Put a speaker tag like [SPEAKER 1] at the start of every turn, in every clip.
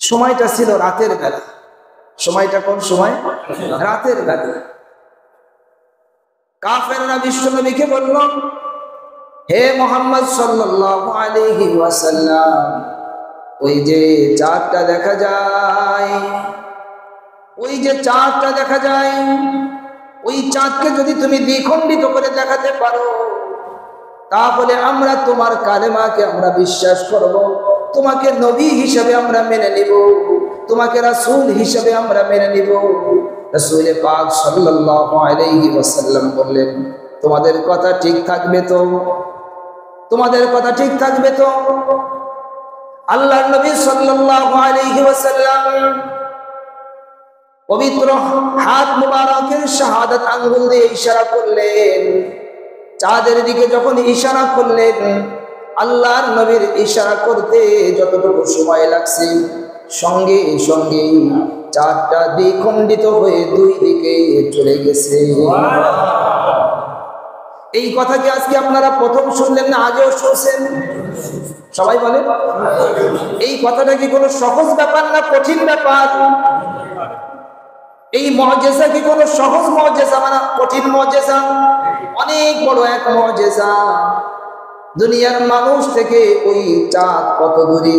[SPEAKER 1] সময়টা ছিল রাতের বেলা। সময়টা কোন সময়? রাতের বেলা। কাফেররা বিশ্বনবীকে বলল, হে মুহাম্মদ সাল্লাল্লাহু আলাইহি ওয়াসাল্লাম, ওই যে চাঁদটা দেখা যায়, ওই যে চাঁদটা দেখা যায়, ওই চাঁদকে যদি তুমি দ্বিখণ্ডিত করে দেখাতে পারো, তাহলে আমরা তোমার কালেমাকে আমরা বিশ্বাস করব, তোমাকে নবী হিসেবে আমরা মেনে নিব, তোমাকে রাসূল হিসেবে আমরা মেনে নিব। রাসূল পাক সাল্লাল্লাহু আলাইহি ওয়াসাল্লাম বললেন, তোমাদের কথা ঠিক থাকবে তো? তোমাদের কথা ঠিক থাকবে তো? আল্লাহর নবী সাল্লাল্লাহু আলাইহি ওয়াসাল্লাম পবিত্র হাত মুবারকের শাহাদাত আঙ্গুল দিয়ে ইশারা করলেন। চাঁদের দিকে যখন ইশারা করলেন, আল্লাহর নবীর ইশারা করতে যতটুকু সময় লাগছে, সঙ্গে সঙ্গে চাঁদটা দ্বিখণ্ডিত হয়ে দুই দিকে চলে গেছে। এই কথা কি আজকে আপনারা প্রথম শুনলেন না আগেও শুনছেন? সবাই বলেন, এই কথাটা কি কোনো সহজ ব্যাপার না কঠিন ব্যাপার? এই মুআজিজা কি কোনো সহজ মুআজিজা না কঠিন মুআজিজা? অনেক বড় এক মুআজিজা। দুনিয়ার মানুষ থেকে ওই চাঁদ কত দূরে?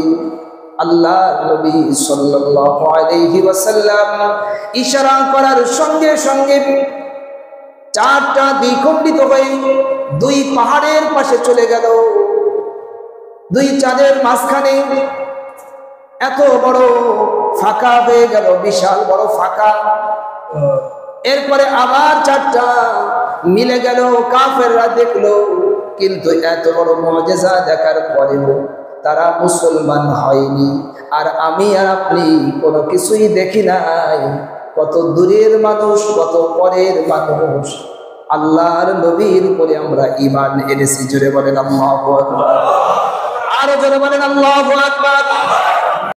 [SPEAKER 1] আল্লাহর নবী সাল্লাল্লাহু আলাইহি ওয়াসাল্লাম ইশারা করার সঙ্গে সঙ্গে চাঁদটা দ্বিখণ্ডিত হয়ে দুই পাহাড়ের পাশে চলে গেল। দুই চাঁদের মাঝখানে এত বড় ফাঁকা হয়ে গেল, বিশাল বড় ফাঁকা। এরপরে আবার চাঁদটা মিলে গেল, কাফেররা দেখলো, কিন্তু এত বড় মুআজিজা দেখার পরেও তারা মুসলমান হয়নি। আর আমি আর আপনি কোনো কিছুই দেখি নাই। কত দূরের মানুষ, কত পরের মানুষ, আল্লাহর নবীর উপরে আমরা ঈমান এনেছি। জোরে বলেন আল্লাহু আকবার। আরো জোরে বলেন আল্লাহু আকবার।